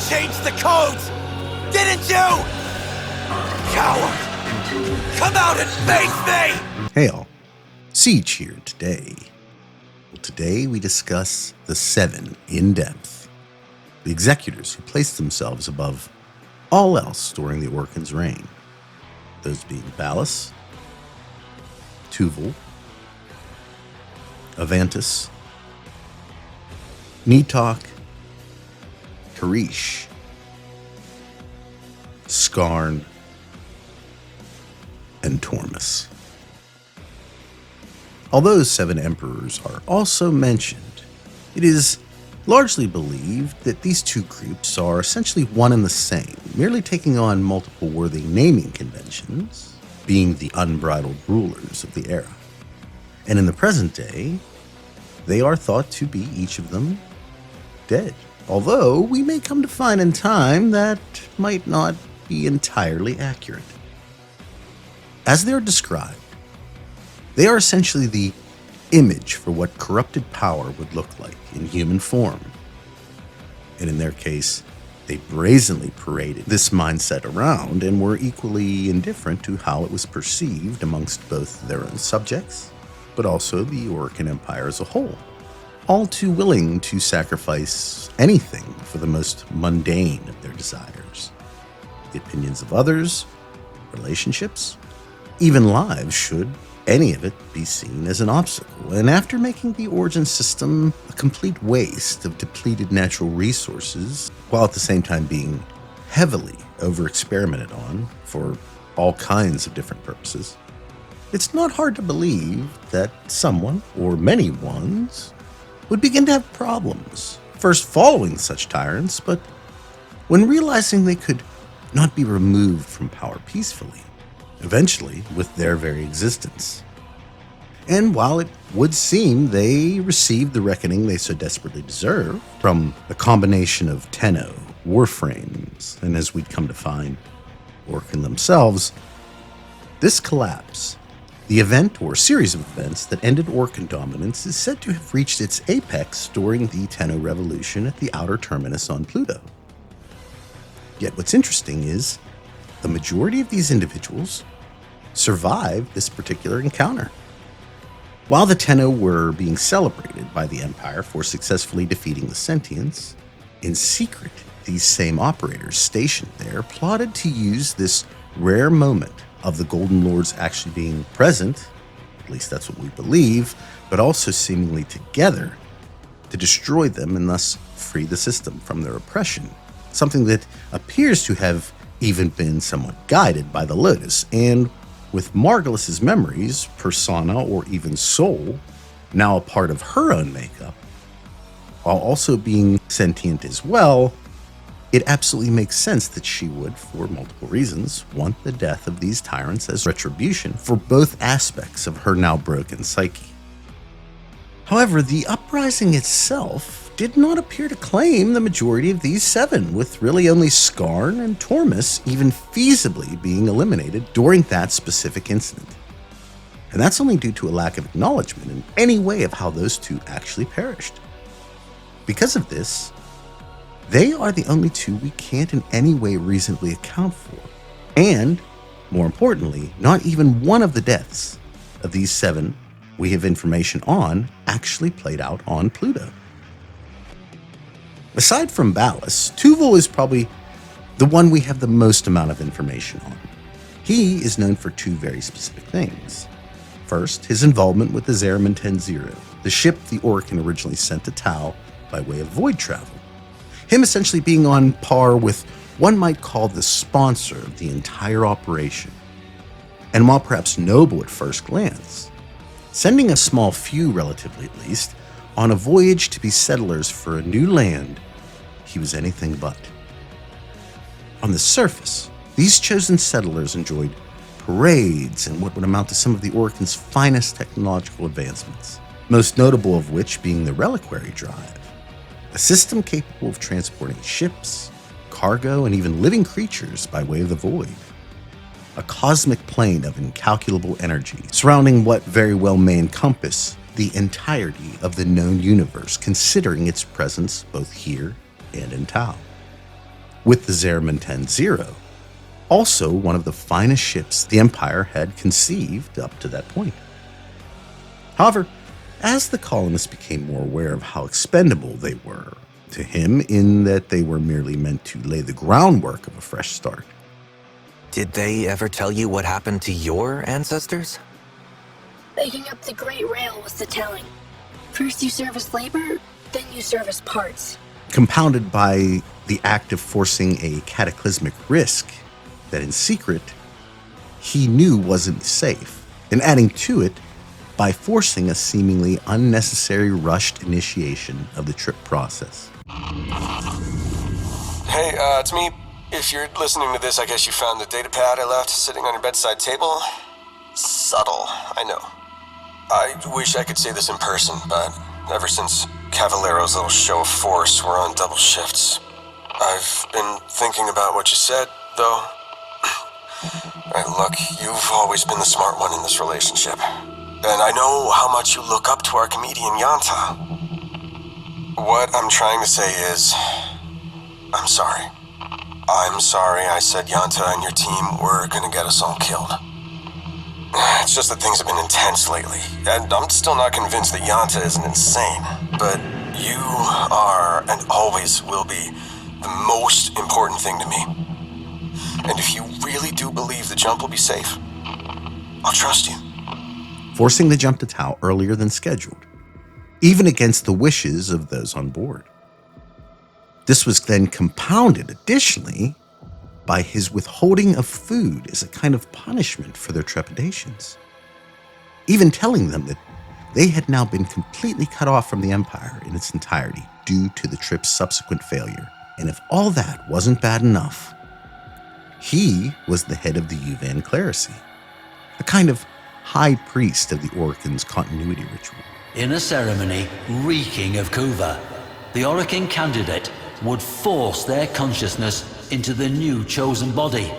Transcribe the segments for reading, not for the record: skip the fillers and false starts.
changed the codes! Didn't you? Coward! Come out and face me! Hey all, Siege here today. Well, today we discuss the 7 in depth. The Executors who placed themselves above all else during the Orkan's reign. Those being Ballas, Tuvul, Avantus, Nitokh, Karishh, Scarne, and Tormis. Although 7 emperors are also mentioned, it is largely believed that these two groups are essentially one and the same, merely taking on multiple worthy naming conventions, being the unbridled rulers of the era. And in the present day, they are thought to be each of them dead. Although we may come to find in time that might not be entirely accurate. As they are described, they are essentially the image for what corrupted power would look like in human form. And in their case, they brazenly paraded this mindset around and were equally indifferent to how it was perceived amongst both their own subjects, but also the Orkan Empire as a whole. All too willing to sacrifice anything for the most mundane of their desires. The opinions of others, relationships, even lives, should any of it be seen as an obstacle. And after making the origin system a complete waste of depleted natural resources, while at the same time being heavily over-experimented on for all kinds of different purposes, it's not hard to believe that someone, or many ones, would begin to have problems, first following such tyrants, but when realizing they could not be removed from power peacefully, eventually with their very existence. And while it would seem they received the reckoning they so desperately deserve from a combination of Tenno, Warframes, and as we'd come to find, Orkan themselves, this collapse, the event or series of events that ended Orkan dominance, is said to have reached its apex during the Tenno Revolution at the outer terminus on Pluto. Yet what's interesting is the majority of these individuals survived this particular encounter. While the Tenno were being celebrated by the Empire for successfully defeating the Sentients, in secret, these same operators stationed there plotted to use this rare moment of the Golden Lords actually being present, at least that's what we believe, but also seemingly together, to destroy them and thus free the system from their oppression. Something that appears to have even been somewhat guided by the Lotus, and with Margulis's memories, persona, or even soul, now a part of her own makeup, while also being sentient as well, it absolutely makes sense that she would, for multiple reasons, want the death of these tyrants as retribution for both aspects of her now broken psyche. However, the uprising itself did not appear to claim the majority of these 7, with really only Scarne and Tormis even feasibly being eliminated during that specific incident. And that's only due to a lack of acknowledgement in any way of how those 2 actually perished. Because of this, they are the only 2 we can't in any way reasonably account for. And, more importantly, not even one of the deaths of these 7 we have information on actually played out on Pluto. Aside from Ballas, Tuvul is probably the one we have the most amount of information on. He is known for 2 very specific things. First, his involvement with the Zariman 10-0, the ship the Orkan originally sent to Tau by way of void travel. Him essentially being on par with one might call the sponsor of the entire operation. And while perhaps noble at first glance, sending a small few, relatively at least, on a voyage to be settlers for a new land, he was anything but. On the surface, these chosen settlers enjoyed parades and what would amount to some of the Orkan's finest technological advancements, most notable of which being the reliquary drive, a system capable of transporting ships, cargo, and even living creatures by way of the void. A cosmic plane of incalculable energy surrounding what very well may encompass the entirety of the known universe, considering its presence both here and in Tau. with the Zeraman 10-0, also one of the finest ships the Empire had conceived up to that point. However, as the colonists became more aware of how expendable they were to him, in that they were merely meant to lay the groundwork of a fresh start. Did they ever tell you what happened to your ancestors? Making up the Great Rail was the telling. First you serve as labor, then you serve as parts. Compounded by the act of forcing a cataclysmic risk that in secret he knew wasn't safe, and adding to it by forcing a seemingly unnecessary rushed initiation of the trip process. Hey, it's me. If you're listening to this, I guess you found the data pad I left sitting on your bedside table. Subtle, I know. I wish I could say this in person, but ever since Cavaliero's little show of force, we're on double shifts. I've been thinking about what you said, though. Right, look, you've always been the smart one in this relationship. And I know how much you look up to our comedian Yanta. What I'm trying to say is, I'm sorry. I'm sorry I said Yanta and your team were gonna get us all killed. It's just that things have been intense lately, and I'm still not convinced that Yanta isn't insane. But you are, and always will be, the most important thing to me. And if you really do believe the jump will be safe, I'll trust you. Forcing the jump to Tau earlier than scheduled, even against the wishes of those on board. This was then compounded additionally by his withholding of food as a kind of punishment for their trepidations, even telling them that they had now been completely cut off from the Empire in its entirety due to the trip's subsequent failure. And if all that wasn't bad enough, he was the head of the Yuvan clerisy, a kind of high priest of the Orokin's continuity ritual. In a ceremony reeking of Kuva, the Orokin candidate would force their consciousness into the new chosen body,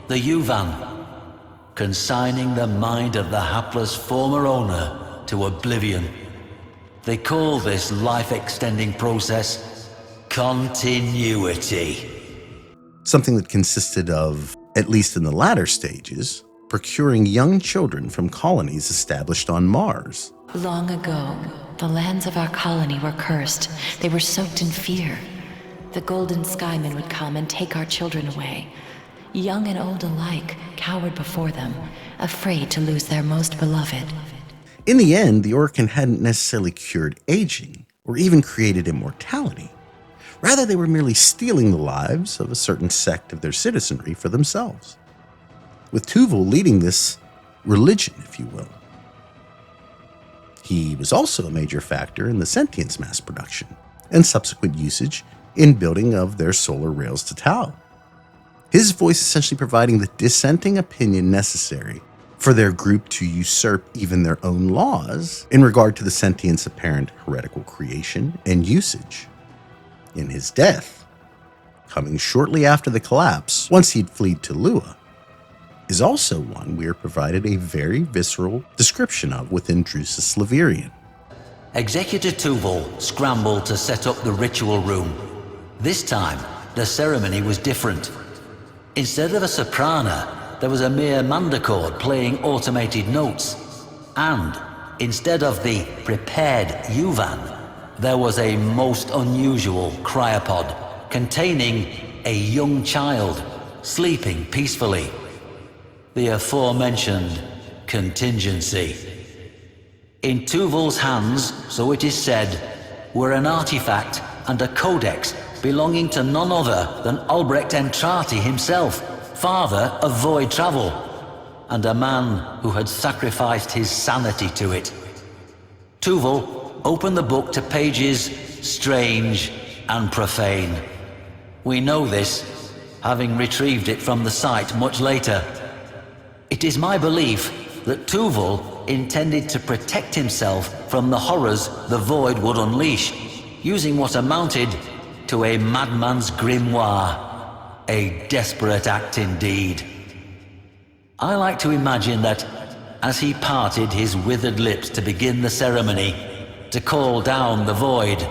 the Yuvan, consigning the mind of the hapless former owner to oblivion. They call this life-extending process continuity. Something that consisted of, at least in the latter stages, procuring young children from colonies established on Mars. Long ago, the lands of our colony were cursed. They were soaked in fear. The Golden Skymen would come and take our children away. Young and old alike cowered before them, afraid to lose their most beloved. In the end, the Orokin hadn't necessarily cured aging, or even created immortality. Rather, they were merely stealing the lives of a certain sect of their citizenry for themselves, with Tuvul leading this religion, if you will. He was also a major factor in the sentience mass production and subsequent usage in building of their solar rails to Tau. His voice essentially providing the dissenting opinion necessary for their group to usurp even their own laws in regard to the sentient's apparent heretical creation and usage. In his death, coming shortly after the collapse, once he'd fled to Lua, is also one we are provided a very visceral description of within Drusus Levirian. Executor Tuvul scrambled to set up the ritual room. This time, the ceremony was different. Instead of a soprana, there was a mere mandachord playing automated notes. And instead of the prepared Yuvan, there was a most unusual cryopod containing a young child sleeping peacefully. The aforementioned contingency. In Tuvul's hands, so it is said, were an artifact and a codex belonging to none other than Albrecht Entrati himself, father of void travel, and a man who had sacrificed his sanity to it. Tuvul opened the book to pages strange and profane. We know this, having retrieved it from the site much later. It is my belief that Tuvul intended to protect himself from the horrors the void would unleash, using what amounted to a madman's grimoire. A desperate act indeed. I like to imagine that as he parted his withered lips to begin the ceremony, to call down the void,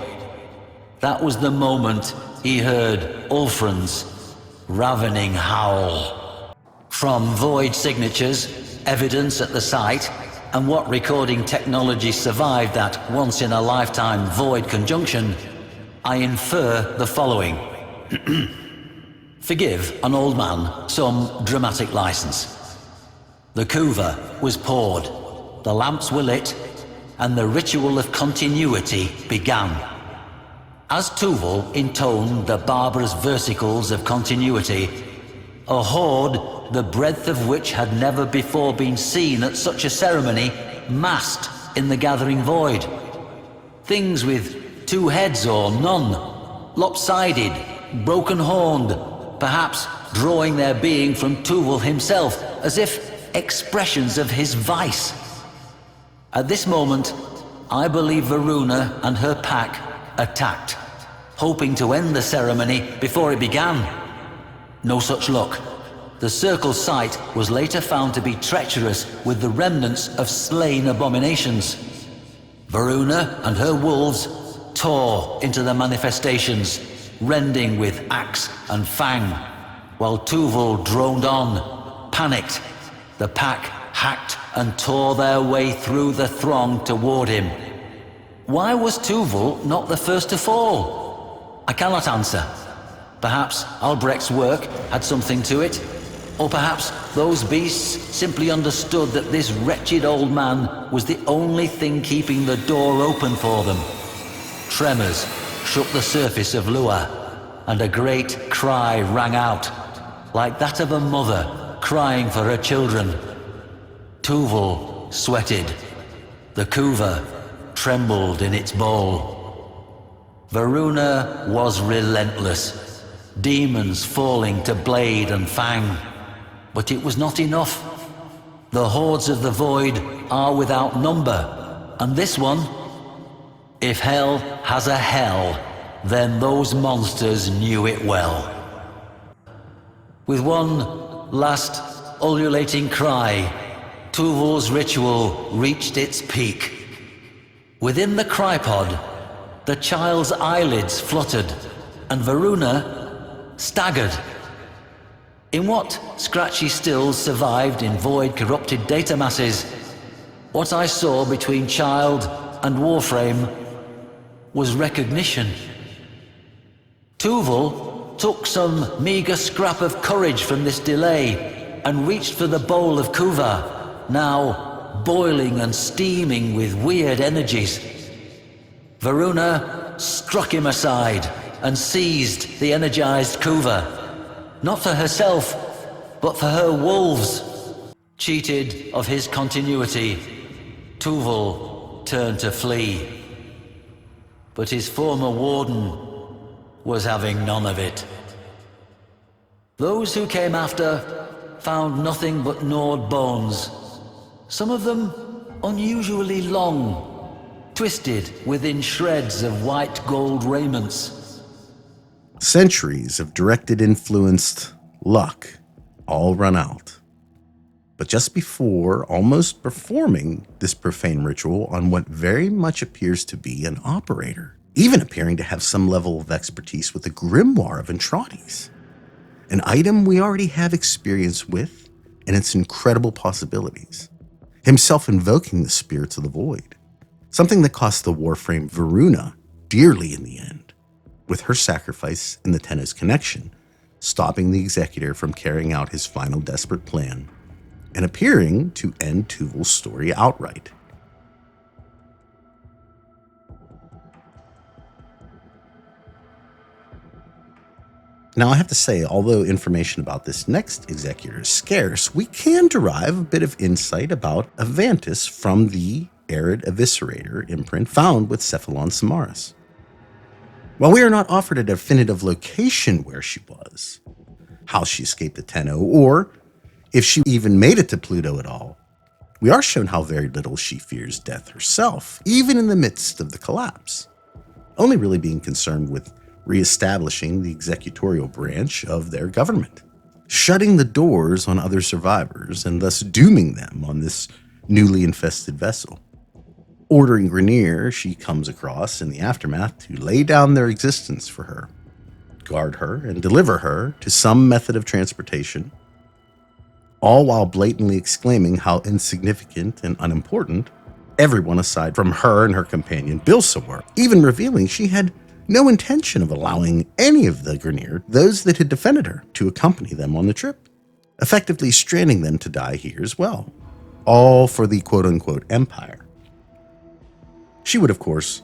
that was the moment he heard Ulfrun's ravening howl. From void signatures, evidence at the site, and what recording technology survived that once-in-a-lifetime void conjunction, I infer the following. Forgive an old man some dramatic license. The kuva was poured, the lamps were lit, and the ritual of continuity began. As Tuvul intoned the barbarous versicles of continuity, a horde, the breadth of which had never before been seen at such a ceremony, massed in the gathering void. Things with 2 heads or none, lopsided, broken-horned, perhaps drawing their being from Tuvul himself, as if expressions of his vice. At this moment, I believe Varuna and her pack attacked, hoping to end the ceremony before it began. No such luck. The circle's site was later found to be treacherous with the remnants of slain abominations. Varuna and her wolves tore into the manifestations, rending with axe and fang, while Tuvul droned on, panicked. The pack hacked and tore their way through the throng toward him. Why was Tuvul not the first to fall? I cannot answer. Perhaps Albrecht's work had something to it, or perhaps those beasts simply understood that this wretched old man was the only thing keeping the door open for them. Tremors shook the surface of Lua, and a great cry rang out, like that of a mother crying for her children. Tuvul sweated. The kuva trembled in its bowl. Varuna was relentless, demons falling to blade and fang. But it was not enough. The hordes of the void are without number, and this one, if hell has a hell, then those monsters knew it well. With one last ululating cry, Tuvul's ritual reached its peak. Within the crypod, the child's eyelids fluttered, and Varuna staggered. In what scratchy stills survived in void-corrupted data masses, what I saw between child and Warframe was recognition. Tuvul took some meager scrap of courage from this delay and reached for the bowl of kuva, now boiling and steaming with weird energies. Varuna struck him aside and seized the energized kuva, not for herself, but for her wolves. Cheated of his continuity, Tuvul turned to flee. But his former warden was having none of it. Those who came after found nothing but gnawed bones, some of them unusually long, twisted within shreds of white gold raiments. Centuries of directed influenced luck all run out. But just before almost performing this profane ritual on what very much appears to be an operator, even appearing to have some level of expertise with the grimoire of Entrades, an item we already have experience with and its incredible possibilities, himself invoking the spirits of the void, something that cost the Warframe Varuna dearly in the end, with her sacrifice and the Tenno's connection, stopping the Executor from carrying out his final desperate plan, and appearing to end Tuvul's story outright. Now, I have to say, although information about this next Executor is scarce, we can derive a bit of insight about Avantus from the Arid Eviscerator imprint found with Cephalon Samaris. While we are not offered a definitive location where she was, how she escaped the Tenno, or if she even made it to Pluto at all, we are shown how very little she fears death herself, even in the midst of the collapse, only really being concerned with reestablishing the executorial branch of their government, shutting the doors on other survivors and thus dooming them on this newly infested vessel. Ordering Grenier she comes across in the aftermath to lay down their existence for her, guard her and deliver her to some method of transportation, all while blatantly exclaiming how insignificant and unimportant everyone aside from her and her companion Bilsa were, even revealing she had no intention of allowing any of the Grineer, those that had defended her, to accompany them on the trip, effectively stranding them to die here as well, all for the quote-unquote empire. She would, of course,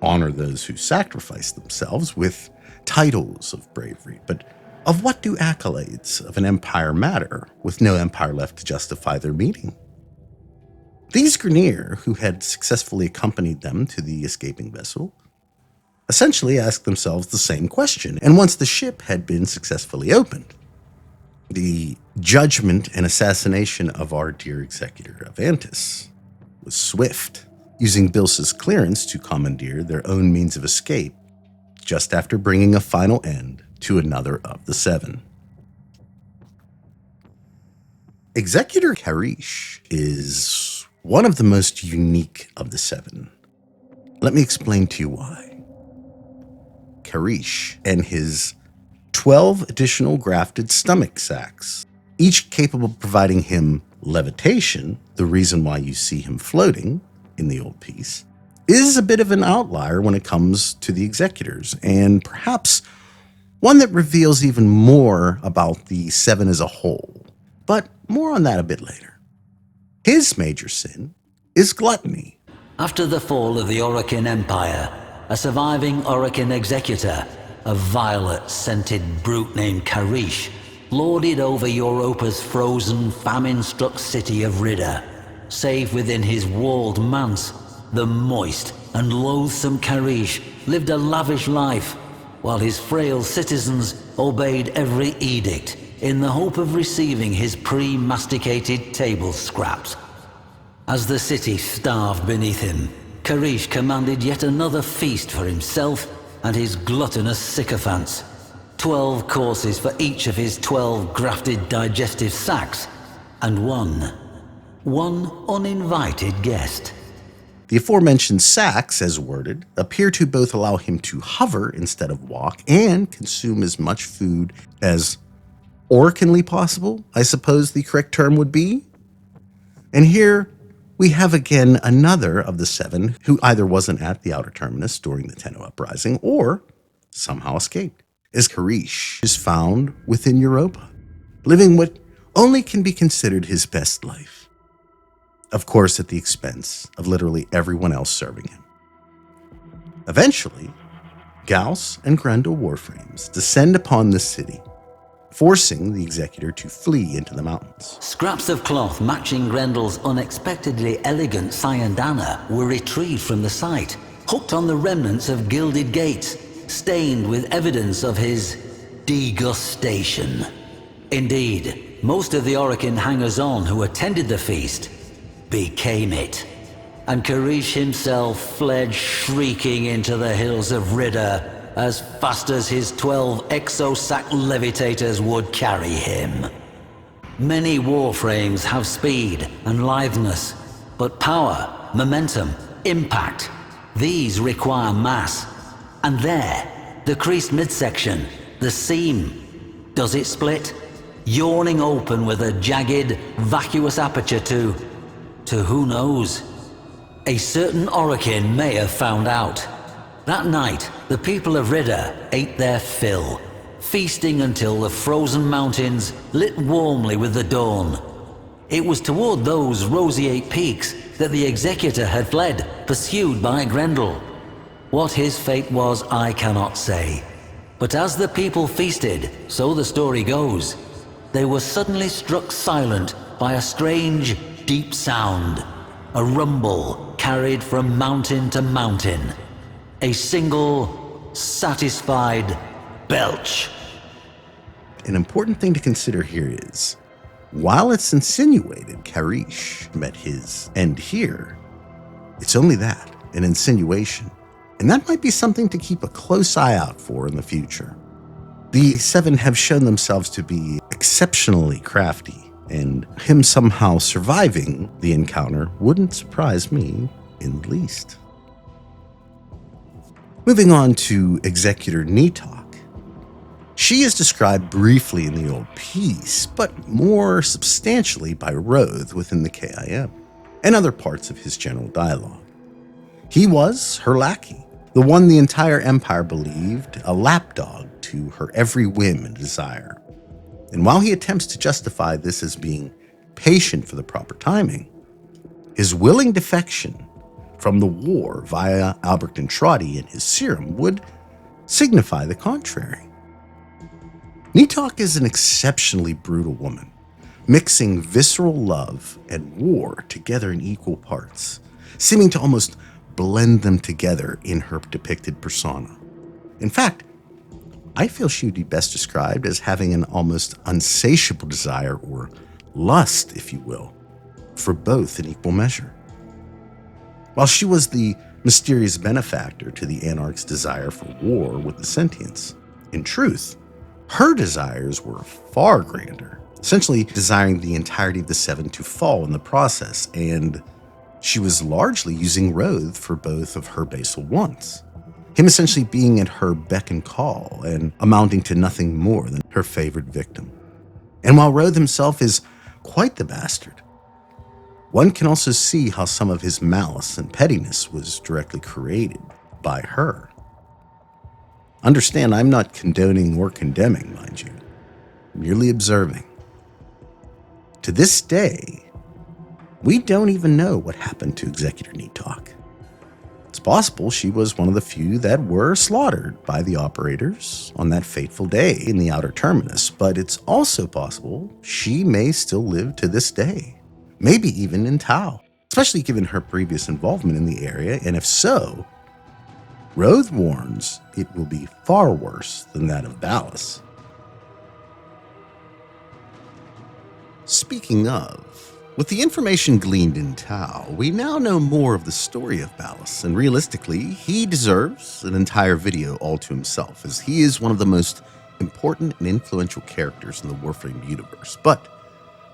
honor those who sacrificed themselves with titles of bravery, but of what do accolades of an empire matter, with no empire left to justify their meeting? These Grineer, who had successfully accompanied them to the escaping vessel, essentially asked themselves the same question, and once the ship had been successfully opened, the judgment and assassination of our dear Executor Avantus was swift, using Bilsa's clearance to commandeer their own means of escape, just after bringing a final end to another of the seven. Executor Karishh is one of the most unique of the seven. Let me explain to you why. Karishh and his 12 additional grafted stomach sacs, each capable of providing him levitation, the reason why you see him floating in the old piece, is a bit of an outlier when it comes to the Executors, and perhaps one that reveals even more about the seven as a whole. But more on that a bit later. His major sin is gluttony. After the fall of the Orokin Empire, a surviving Orokin Executor, a violet-scented brute named Karishh, lorded over Europa's frozen, famine-struck city of Ridda. Save within his walled manse, the moist and loathsome Karishh lived a lavish life, while his frail citizens obeyed every edict in the hope of receiving his pre-masticated table scraps. As the city starved beneath him, Karishh commanded yet another feast for himself and his gluttonous sycophants. 12 courses for each of his 12 grafted digestive sacs, and one uninvited guest. The aforementioned sacs, as worded, appear to both allow him to hover instead of walk and consume as much food as Orokinly possible, I suppose the correct term would be. And here we have again another of the seven who either wasn't at the outer terminus during the Tenno uprising or somehow escaped, as Karishh is found within Europa, living what only can be considered his best life. Of course, at the expense of literally everyone else serving him. Eventually, Gauss and Grendel Warframes descend upon the city, forcing the Executor to flee into the mountains. Scraps of cloth matching Grendel's unexpectedly elegant Sayandana were retrieved from the site, hooked on the remnants of gilded gates, stained with evidence of his degustation. Indeed, most of the Orokin hangers-on who attended the feast became it, and Karishh himself fled shrieking into the hills of Ridda as fast as his 12 exosac levitators would carry him. Many Warframes have speed and litheness, but power, momentum, impact, these require mass. And there, the creased midsection, the seam, does it split? Yawning open with a jagged, vacuous aperture to who knows? A certain Orokin may have found out. That night, the people of Ridda ate their fill, feasting until the frozen mountains lit warmly with the dawn. It was toward those roseate peaks that the Executor had fled, pursued by Grendel. What his fate was, I cannot say. But as the people feasted, so the story goes, they were suddenly struck silent by a strange, deep sound, a rumble carried from mountain to mountain. A single, satisfied belch. An important thing to consider here is, while it's insinuated Karishh met his end here, it's only that, an insinuation. And that might be something to keep a close eye out for in the future. The seven have shown themselves to be exceptionally crafty, and him somehow surviving the encounter wouldn't surprise me in the least. Moving on to Executor Nitokh. She is described briefly in the old piece, but more substantially by Roth within the KIM and other parts of his general dialogue. He was her lackey, the one the entire empire believed a lapdog to her every whim and desire. And while he attempts to justify this as being patient for the proper timing, his willing defection from the war via Albrecht and Trotty and his serum would signify the contrary. Nitokh is an exceptionally brutal woman, mixing visceral love and war together in equal parts, seeming to almost blend them together in her depicted persona. In fact, I feel she would be best described as having an almost unsatiable desire, or lust, if you will, for both in equal measure. While she was the mysterious benefactor to the Anarch's desire for war with the sentients, in truth, her desires were far grander, essentially desiring the entirety of the Seven to fall in the process, and she was largely using Roth for both of her basal wants, him essentially being at her beck and call and amounting to nothing more than her favorite victim. And while Roth himself is quite the bastard, one can also see how some of his malice and pettiness was directly created by her. Understand, I'm not condoning or condemning, mind you, merely observing. To this day, we don't even know what happened to Executor Nitokh. It's possible she was one of the few that were slaughtered by the operators on that fateful day in the outer terminus, but it's also possible she may still live to this day, maybe even in Tau, especially given her previous involvement in the area, and if so, Roth warns it will be far worse than that of Ballas. Speaking of, with the information gleaned in Tau, we now know more of the story of Ballas, and realistically, he deserves an entire video all to himself, as he is one of the most important and influential characters in the Warframe universe, but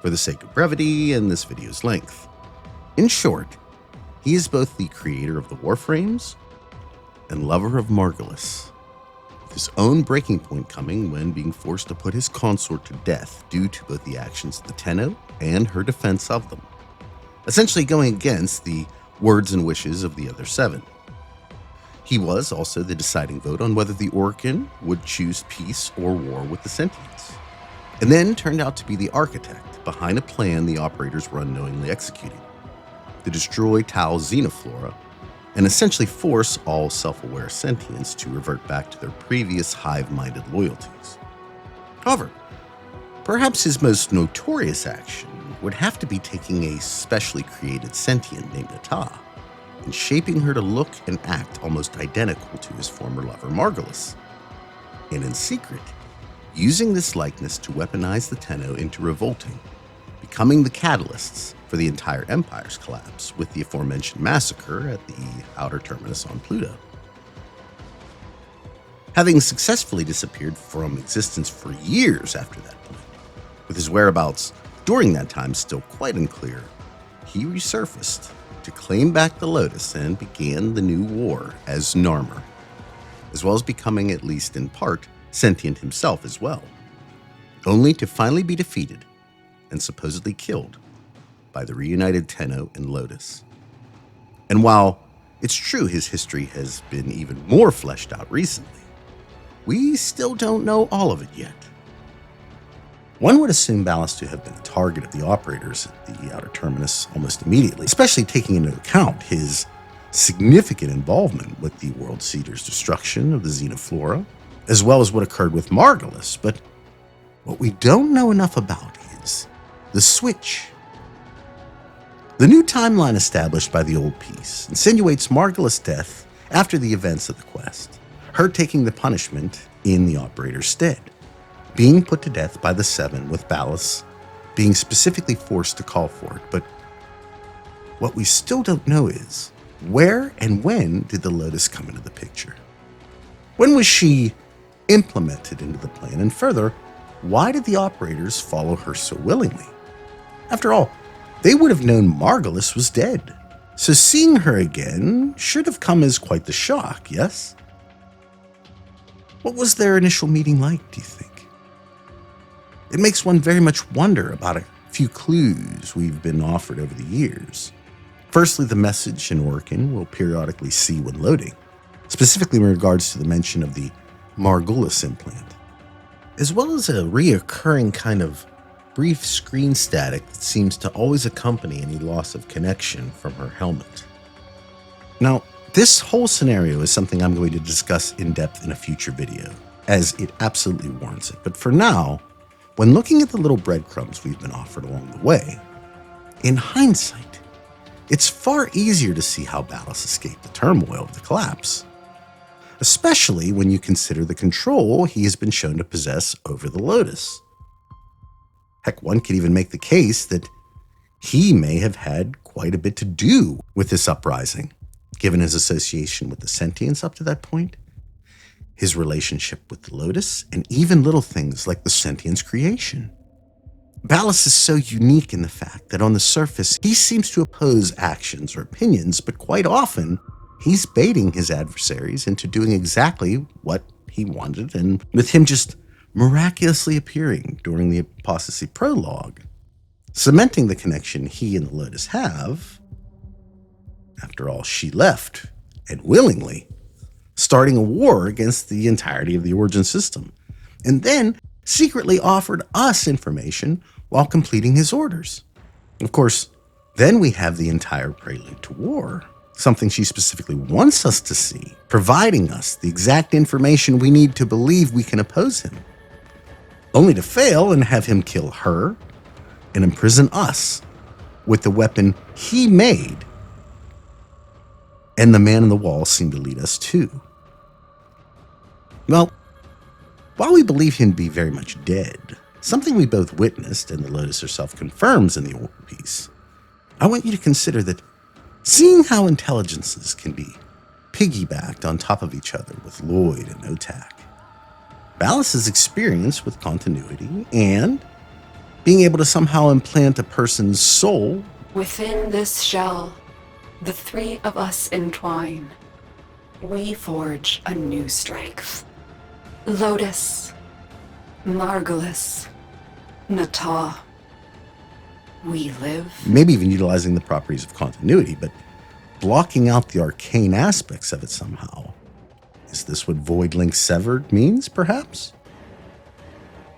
for the sake of brevity and this video's length. In short, he is both the creator of the Warframes and lover of Margulis, with his own breaking point coming when being forced to put his consort to death due to both the actions of the Tenno and her defense of them, essentially going against the words and wishes of the other seven. He was also the deciding vote on whether the Orkin would choose peace or war with the Sentients, and then turned out to be the architect behind a plan the operators were unknowingly executing, to destroy Tau's xenoflora and essentially force all self-aware sentients to revert back to their previous hive-minded loyalties. However, perhaps his most notorious action would have to be taking a specially created sentient named Ata and shaping her to look and act almost identical to his former lover Margulis, and in secret, using this likeness to weaponize the Tenno into revolting, becoming the catalysts for the entire Empire's collapse with the aforementioned massacre at the outer terminus on Pluto. Having successfully disappeared from existence for years after that point, with his whereabouts during that time still quite unclear, he resurfaced to claim back the Lotus and began the new war as Narmer, as well as becoming, at least in part, sentient himself as well, only to finally be defeated and supposedly killed by the reunited Tenno and Lotus. And while it's true his history has been even more fleshed out recently, we still don't know all of it yet. One would assume Ballas to have been the target of the operators at the outer terminus almost immediately, especially taking into account his significant involvement with the World Seeder's destruction of the xenoflora, as well as what occurred with Margulis. But what we don't know enough about is the switch. The new timeline established by the old piece insinuates Margulis' death after the events of the quest, her taking the punishment in the operator's stead, being put to death by the Seven, with Ballas being specifically forced to call for it. But what we still don't know is, where and when did the Lotus come into the picture? When was she implemented into the plan? And further, why did the operators follow her so willingly? After all, they would have known Margulis was dead, so seeing her again should have come as quite the shock, yes? What was their initial meeting like, do you think? It makes one very much wonder about a few clues we've been offered over the years. Firstly, the message an Orkin will periodically see when loading, specifically in regards to the mention of the Margulis implant, as well as a reoccurring kind of brief screen static that seems to always accompany any loss of connection from her helmet. Now, this whole scenario is something I'm going to discuss in depth in a future video, as it absolutely warrants it. But for now, when looking at the little breadcrumbs we've been offered along the way, in hindsight, it's far easier to see how Ballas escaped the turmoil of the collapse, especially when you consider the control he has been shown to possess over the Lotus. Heck, one could even make the case that he may have had quite a bit to do with this uprising, given his association with the sentients up to that point, his relationship with the Lotus, and even little things like the sentient's creation. Ballas is so unique in the fact that on the surface, he seems to oppose actions or opinions, but quite often, he's baiting his adversaries into doing exactly what he wanted, and with him just miraculously appearing during the apostasy prologue, cementing the connection he and the Lotus have. After all, she left, and willingly, starting a war against the entirety of the Origin system, and then secretly offered us information while completing his orders. Of course, then we have the entire prelude to war, something she specifically wants us to see, providing us the exact information we need to believe we can oppose him, only to fail and have him kill her and imprison us with the weapon he made. And the man in the wall seemed to lead us to. Well, while we believe him to be very much dead, something we both witnessed and the Lotus herself confirms in the old piece, I want you to consider that seeing how intelligences can be piggybacked on top of each other with Lloyd and Otak, Ballas's experience with continuity and being able to somehow implant a person's soul within this shell, the three of us entwine. We forge a new strength. Lotus, Margulis, Nitokh. We live. Maybe even utilizing the properties of continuity, but blocking out the arcane aspects of it somehow. Is this what Void Link Severed means, perhaps?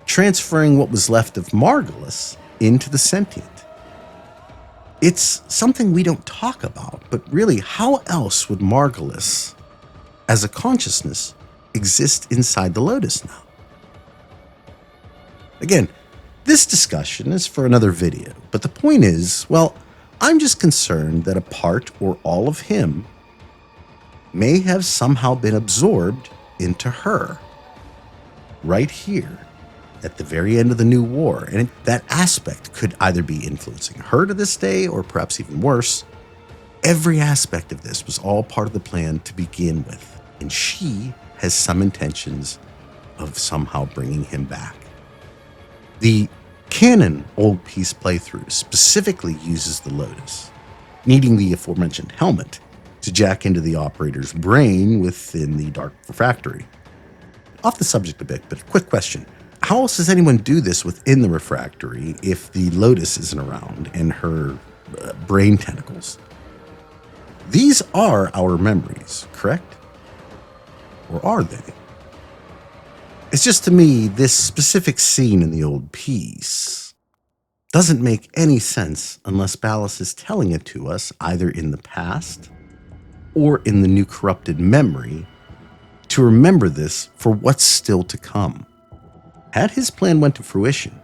Transferring what was left of Margulis into the sentient. It's something we don't talk about, but really, how else would Margulis, as a consciousness, exist inside the Lotus now? Again, this discussion is for another video, but the point is, well, I'm just concerned that a part or all of him may have somehow been absorbed into her, right here, at the very end of the new war, and that aspect could either be influencing her to this day, or perhaps even worse, every aspect of this was all part of the plan to begin with, and she has some intentions of somehow bringing him back. The canon old piece playthrough specifically uses the Lotus, needing the aforementioned helmet to jack into the operator's brain within the dark refractory. Off the subject a bit, but quick question. How else does anyone do this within the refractory if the Lotus isn't around and her brain tentacles? These are our memories, correct? Or are they? It's just, to me, this specific scene in the old piece doesn't make any sense unless Ballas is telling it to us either in the past or in the new corrupted memory to remember this for what's still to come. Had his plan went to fruition,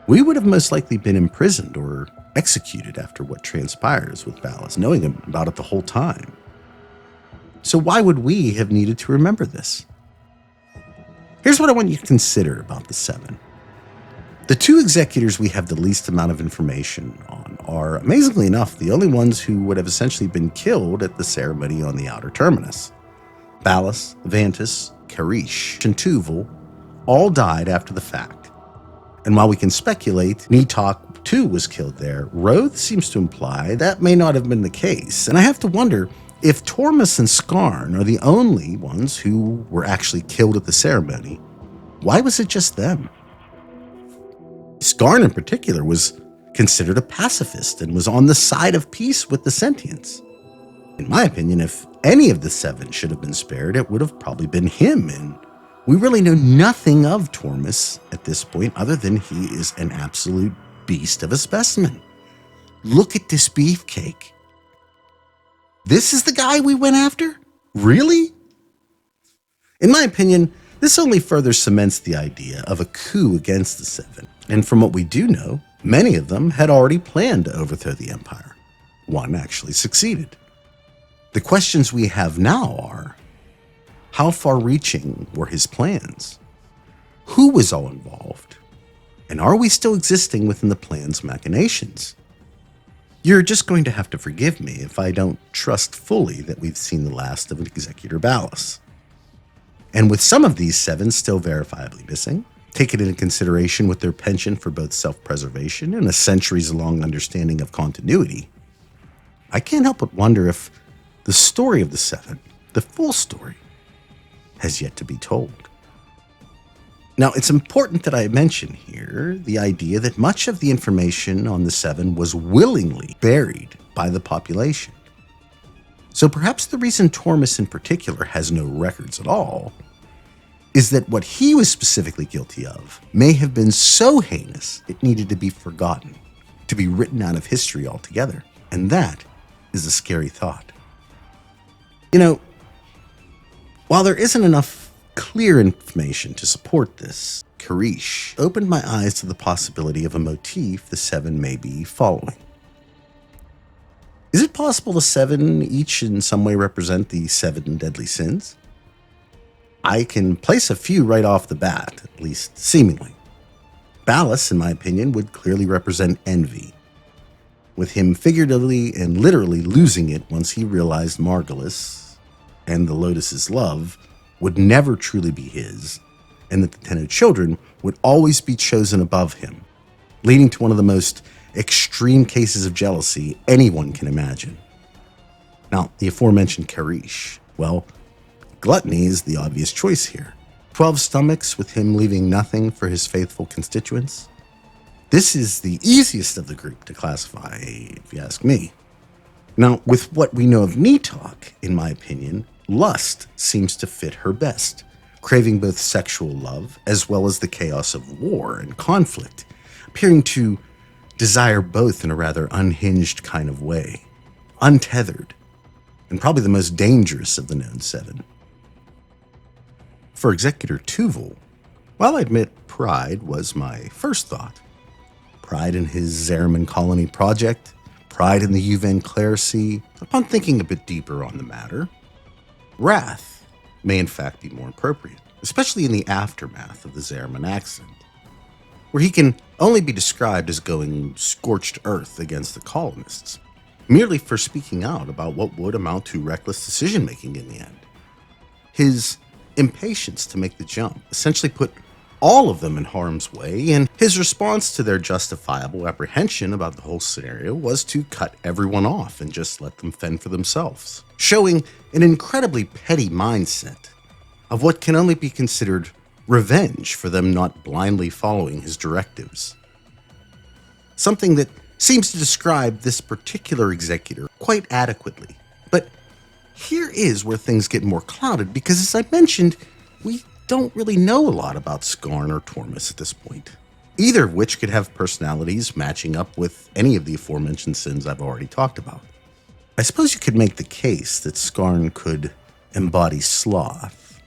we would have most likely been imprisoned or executed after what transpires with Ballas knowing about it the whole time. So why would we have needed to remember this? Here's what I want you to consider about the Seven. The two executors we have the least amount of information on are, amazingly enough, the only ones who would have essentially been killed at the ceremony on the outer terminus. Ballas, Avantus, Karishh, and Tuvul all died after the fact. And while we can speculate Nitokh too was killed there, Roth seems to imply that may not have been the case. And I have to wonder, if Tormis and Scarne are the only ones who were actually killed at the ceremony, why was it just them? Scarne in particular was considered a pacifist and was on the side of peace with the sentients. In my opinion, if any of the 7 should have been spared, it would have probably been him, and we really know nothing of Tormis at this point other than he is an absolute beast of a specimen. Look at this beefcake. This is the guy we went after? Really? In my opinion, this only further cements the idea of a coup against the 7. And from what we do know, many of them had already planned to overthrow the Empire. One actually succeeded. The questions we have now are, how far-reaching were his plans? Who was all involved? And are we still existing within the plan's machinations? You're just going to have to forgive me if I don't trust fully that we've seen the last of Executor Ballas. And with some of these 7 still verifiably missing, taken into consideration with their penchant for both self-preservation and a centuries-long understanding of continuity, I can't help but wonder if the story of the 7, the full story, has yet to be told. Now, it's important that I mention here the idea that much of the information on the 7 was willingly buried by the population. So perhaps the reason Tormis in particular has no records at all is that what he was specifically guilty of may have been so heinous it needed to be forgotten, to be written out of history altogether. And that is a scary thought. You know, while there isn't enough clear information to support this, Karishh opened my eyes to the possibility of a motif the 7 may be following. Is it possible the 7 each in some way represent the 7 deadly sins? I can place a few right off the bat, at least seemingly. Ballas, in my opinion, would clearly represent envy, with him figuratively and literally losing it once he realized Margulis and the Lotus's love would never truly be his, and that the Tenno children would always be chosen above him, leading to one of the most extreme cases of jealousy anyone can imagine. Now, the aforementioned Karishh, well, gluttony is the obvious choice here. 12 stomachs with him leaving nothing for his faithful constituents. This is the easiest of the group to classify, if you ask me. Now, with what we know of Nitokh, in my opinion, lust seems to fit her best, craving both sexual love as well as the chaos of war and conflict, appearing to desire both in a rather unhinged kind of way, untethered, and probably the most dangerous of the known 7. For Executor Tuvul, while I admit pride was my first thought, pride in his Zariman colony project, pride in the Juven clerisy, upon thinking a bit deeper on the matter, wrath may in fact be more appropriate, especially in the aftermath of the Zariman accident, where he can only be described as going scorched earth against the colonists, merely for speaking out about what would amount to reckless decision-making in the end. His impatience to make the jump essentially put all of them in harm's way, and his response to their justifiable apprehension about the whole scenario was to cut everyone off and just let them fend for themselves, showing an incredibly petty mindset of what can only be considered revenge for them not blindly following his directives. Something that seems to describe this particular executor quite adequately. But here is where things get more clouded, because as I mentioned, we don't really know a lot about Scarne or Tormis at this point, either of which could have personalities matching up with any of the aforementioned sins I've already talked about. I suppose you could make the case that Scarne could embody sloth,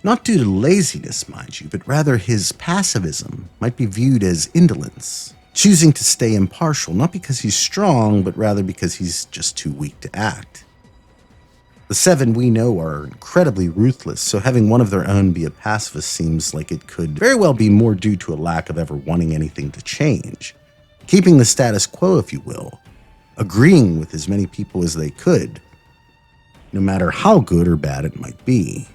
not due to laziness, mind you, but rather his passivism might be viewed as indolence, choosing to stay impartial, not because he's strong, but rather because he's just too weak to act. The 7 we know are incredibly ruthless, so having one of their own be a pacifist seems like it could very well be more due to a lack of ever wanting anything to change, keeping the status quo, if you will, agreeing with as many people as they could, no matter how good or bad it might be.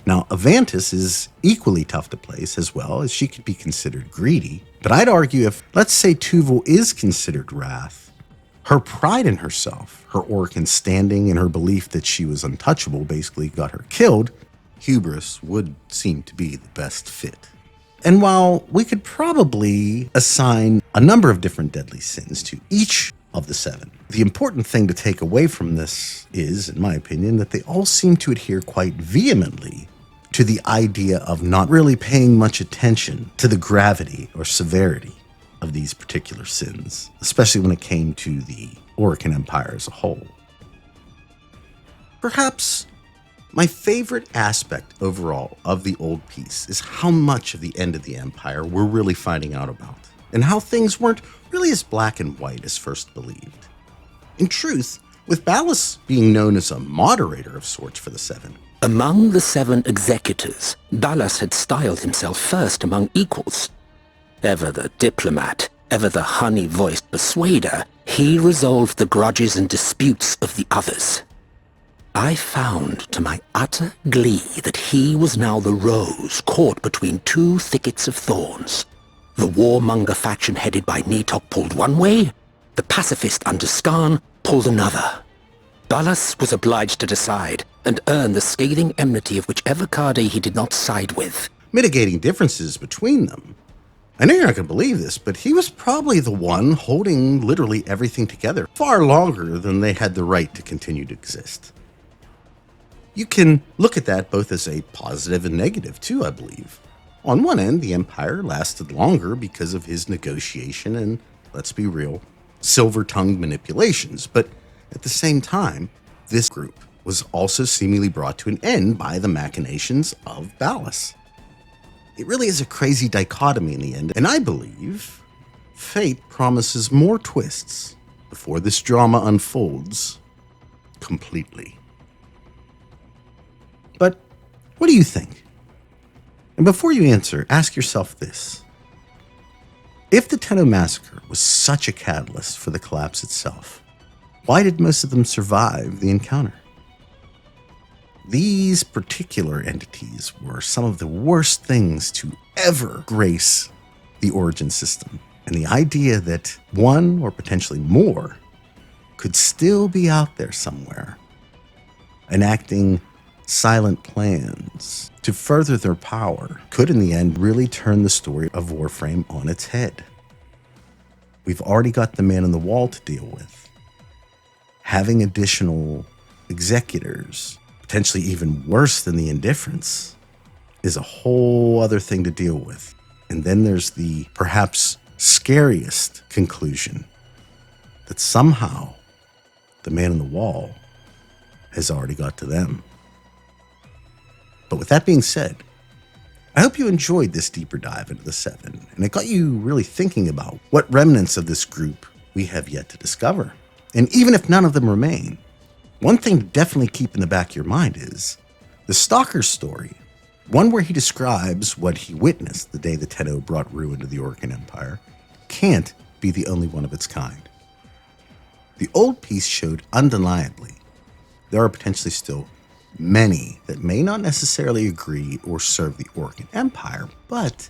Now, Avantus is equally tough to place as well, as she could be considered greedy, but I'd argue if, let's say, Tuvul is considered wrath, Her pride in herself, her Orcan standing, and her belief that she was untouchable basically got her killed. Hubris would seem to be the best fit. And while we could probably assign a number of different deadly sins to each of the 7, the important thing to take away from this is, in my opinion, that they all seem to adhere quite vehemently to the idea of not really paying much attention to the gravity or severity of these particular sins, especially when it came to the Orcan Empire as a whole. Perhaps my favorite aspect overall of the old piece is how much of the end of the Empire we're really finding out about, and how things weren't really as black and white as first believed. In truth, with Ballas being known as a moderator of sorts for the 7, among the 7 executors, Ballas had styled himself first among equals. Ever the diplomat, ever the honey-voiced persuader, he resolved the grudges and disputes of the others. I found, to my utter glee, that he was now the rose caught between 2 thickets of thorns. The warmonger faction headed by Nitokh pulled one way, the pacifist under Scarne pulled another. Ballas was obliged to decide, and earn the scathing enmity of whichever Carde he did not side with. Mitigating differences between them. I know you're not going to believe this, but he was probably the one holding literally everything together far longer than they had the right to continue to exist. You can look at that both as a positive and negative too, I believe. On one end, the Empire lasted longer because of his negotiation and, let's be real, silver-tongued manipulations, but at the same time, this group was also seemingly brought to an end by the machinations of Ballas. It really is a crazy dichotomy in the end, and I believe fate promises more twists before this drama unfolds completely. But what do you think? And before you answer, ask yourself this. If the Tenno Massacre was such a catalyst for the collapse itself, why did most of them survive the encounter? These particular entities were some of the worst things to ever grace the Origin system, and the idea that one or potentially more could still be out there somewhere, enacting silent plans to further their power could in the end really turn the story of Warframe on its head. We've already got the man on the wall to deal with. Having additional executors, potentially even worse than the indifference, is a whole other thing to deal with. And then there's the perhaps scariest conclusion that somehow the man on the wall has already got to them. But with that being said, I hope you enjoyed this deeper dive into the 7, and it got you really thinking about what remnants of this group we have yet to discover. And even if none of them remain, one thing to definitely keep in the back of your mind is the Stalker's story, one where he describes what he witnessed the day the Tenno brought ruin to the Orcan Empire, can't be the only one of its kind. The old piece showed undeniably there are potentially still many that may not necessarily agree or serve the Orcan Empire, but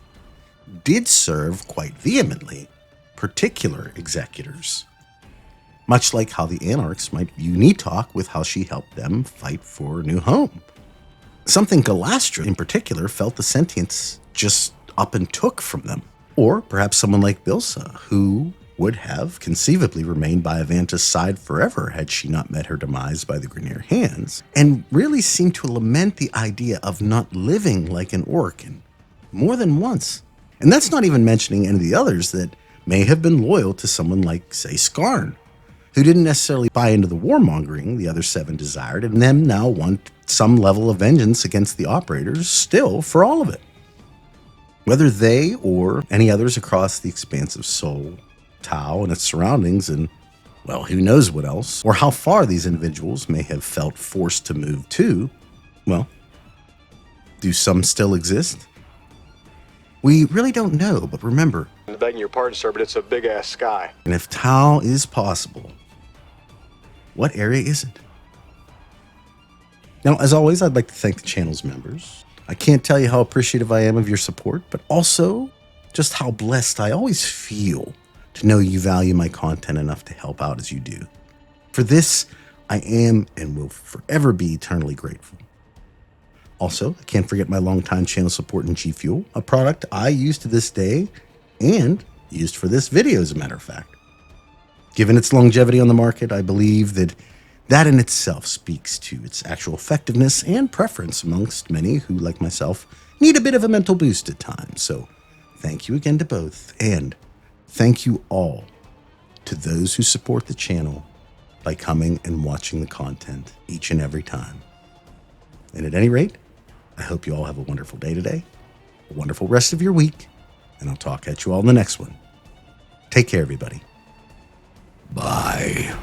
did serve quite vehemently particular executors. Much like how the Anarchs might view Nitokh with how she helped them fight for a new home. Something Galastra in particular felt the sentience just up and took from them. Or perhaps someone like Bilsa, who would have conceivably remained by Avantus' side forever had she not met her demise by the Grineer hands, and really seemed to lament the idea of not living like an Orcan more than once. And that's not even mentioning any of the others that may have been loyal to someone like, say, Scarne, who didn't necessarily buy into the warmongering the other 7 desired, and then now want some level of vengeance against the operators still for all of it. Whether they or any others across the expanse of Sol, Tau, and its surroundings, and, well, who knows what else, or how far these individuals may have felt forced to move to, well, do some still exist? We really don't know, but remember, I'm begging your pardon, sir, but it's a big-ass sky. And if Tau is possible, what area isn't? Now, as always, I'd like to thank the channel's members. I can't tell you how appreciative I am of your support, but also just how blessed I always feel to know you value my content enough to help out as you do. For this, I am and will forever be eternally grateful. Also, I can't forget my longtime channel support in G Fuel, a product I use to this day and used for this video, as a matter of fact. Given its longevity on the market, I believe that in itself speaks to its actual effectiveness and preference amongst many who, like myself, need a bit of a mental boost at times. So thank you again to both, and thank you all to those who support the channel by coming and watching the content each and every time. And at any rate, I hope you all have a wonderful day today, a wonderful rest of your week, and I'll talk at you all in the next one. Take care, everybody. Bye.